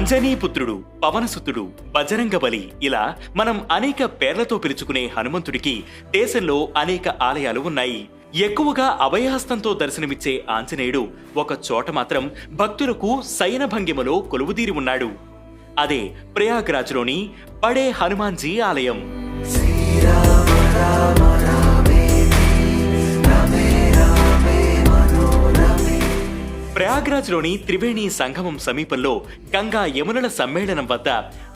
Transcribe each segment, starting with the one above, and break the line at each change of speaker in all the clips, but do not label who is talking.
అంజనీపుత్రుడు, పవనసుతుడు, బజరంగబలి ఇలా మనం అనేక పేర్లతో పిలుచుకునే హనుమంతుడికి దేశంలో అనేక ఆలయాలు ఉన్నాయి. ఎక్కువగా అభయహస్తంతో దర్శనమిచ్చే ఆంజనేయుడు ఒక చోట మాత్రం భక్తులకు శయన భంగిమలో కొలువుదీరి ఉన్నాడు. అదే ప్రయాగ్రాజ్లోని బడే హనుమాన్జీ ఆలయం. ప్రయాగ్రాజ్లోని త్రివేణి సంగమం సమీపంలో గంగా యమునల సమ్మేళనం వద్ద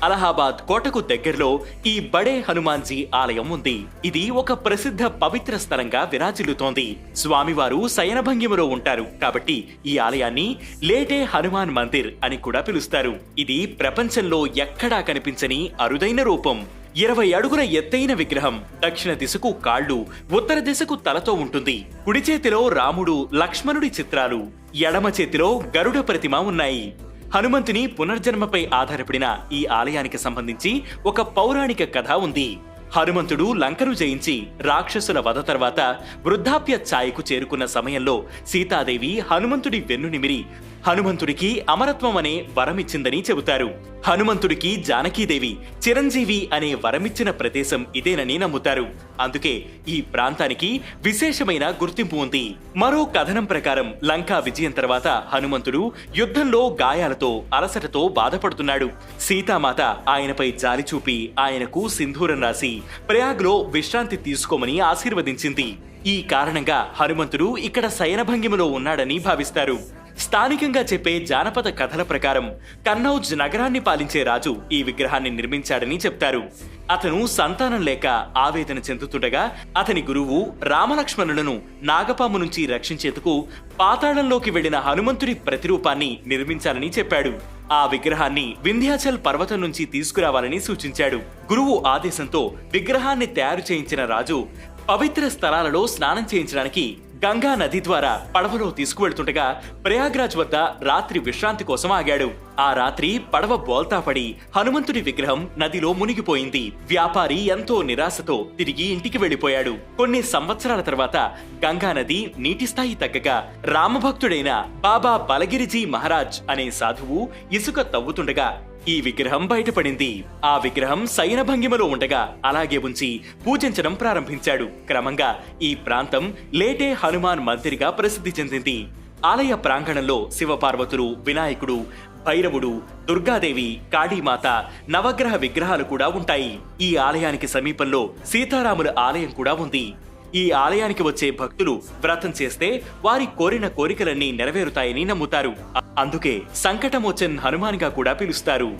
అలహాబాద్ కోటకు దగ్గరలో ఈ బడే హనుమాన్జీ ఆలయం ఉంది. ఇది ఒక ప్రసిద్ధ పవిత్ర స్థలంగా విరాజిల్లుతోంది. స్వామివారు శయనభంగిమలో ఉంటారు కాబట్టి ఈ ఆలయాన్ని లేటే హనుమాన్ మందిర్ అని కూడా పిలుస్తారు. ఇది ప్రపంచంలో ఎక్కడా కనిపించని అరుదైన రూపం. 20 అడుగుల ఎత్తైన విగ్రహం. దక్షిణ దిశకు కాళ్లు, ఉత్తర దిశకు తలతో ఉంటుంది. కుడి చేతిలో రాముడు, లక్ష్మణుడి చిత్రాలు, ఎడమ చేతిలో గరుడ ప్రతిమ ఉన్నాయి. హనుమంతుని పునర్జన్మపై ఆధారపడిన ఈ ఆలయానికి సంబంధించి ఒక పౌరాణిక కథ ఉంది. హనుమంతుడు లంకను జయించి రాక్షసుల వధ తర్వాత వృద్ధాప్య ఛాయకు చేరుకున్న సమయంలో సీతాదేవి హనుమంతుడి వెన్ను నిమిరి హనుమంతుడికి అమరత్వం అనే వరమిచ్చిందని చెబుతారు. హనుమంతుడికి జానకీదేవి చిరంజీవి అనే వరమిచ్చిన ప్రదేశం ఇదేనని నమ్ముతారు. అందుకే ఈ ప్రాంతానికి విశేషమైన గుర్తింపు ఉంది. మరో కథనం ప్రకారం లంకా విజయం తర్వాత హనుమంతుడు యుద్ధంలో గాయాలతో అలసటతో బాధపడుతున్నాడు. సీతామాత ఆయనపై జాలి చూపి ఆయనకు సింధూరం రాసి ప్రయాగ్లో విశ్రాంతి తీసుకోమని ఆశీర్వదించింది. ఈ కారణంగా హనుమంతుడు ఇక్కడ శయనభంగిమలో ఉన్నాడని భావిస్తారు. స్థానికంగా చెప్పే జానపద కథల ప్రకారం కన్నౌజ్ నగరాన్ని పాలించే రాజు ఈ విగ్రహాన్ని నిర్మించాడని చెప్తారు. అతను సంతానం లేక ఆవేదన చెందుతుండగా అతని గురువు రామలక్ష్మణులను నాగపాము నుంచి రక్షించేందుకు పాతాళంలోకి వెళ్లిన హనుమంతుడి ప్రతిరూపాన్ని నిర్మించాలని చెప్పాడు. ఆ విగ్రహాన్ని వింధ్యాచల్ పర్వతం నుంచి తీసుకురావాలని సూచించాడు. గురువు ఆదేశంతో విగ్రహాన్ని తయారు చేయించిన రాజు పవిత్ర స్థలాలలో స్నానం చేయించడానికి గంగా నది ద్వారా పడవలో తీసుకువెళ్తుండగా ప్రయాగ్రాజ్ వద్ద రాత్రి విశ్రాంతి కోసం ఆగాడు. ఆ రాత్రి పడవ బోల్తా పడి హనుమంతుడి విగ్రహం నదిలో మునిగిపోయింది. వ్యాపారి ఎంతో నిరాశతో తిరిగి ఇంటికి వెళ్లిపోయాడు. కొన్ని సంవత్సరాల తర్వాత గంగా నది నీటి స్థాయి తగ్గగా రామభక్తుడైన బాబా బలగిరిజీ మహారాజ్ అనే సాధువు ఇసుక తవ్వుతుండగా ఈ విగ్రహం బయటపడింది. ఆ విగ్రహం శయనభంగిమలో ఉండగా అలాగే ఉంచి పూజించడం ప్రారంభించాడు. క్రమంగా ఈ ప్రాంతం లేటే హనుమాన్ మందిర్గా ప్రసిద్ధి చెందింది. ఆలయ ప్రాంగణంలో శివపార్వతులు, వినాయకుడు, భైరవుడు, దుర్గాదేవి, కాళీమాత, నవగ్రహ విగ్రహాలు కూడా ఉంటాయి. ఈ ఆలయానికి సమీపంలో సీతారాముల ఆలయం కూడా ఉంది. ఈ ఆలయానికి వచ్చే భక్తులు వ్రతం చేస్తే వారి కోరిన కోరికలన్నీ నెరవేరుతాయని నమ్ముతారు. అందుకే సంకటమోచన్ హనుమాన్ గా కూడా పిలుస్తారు.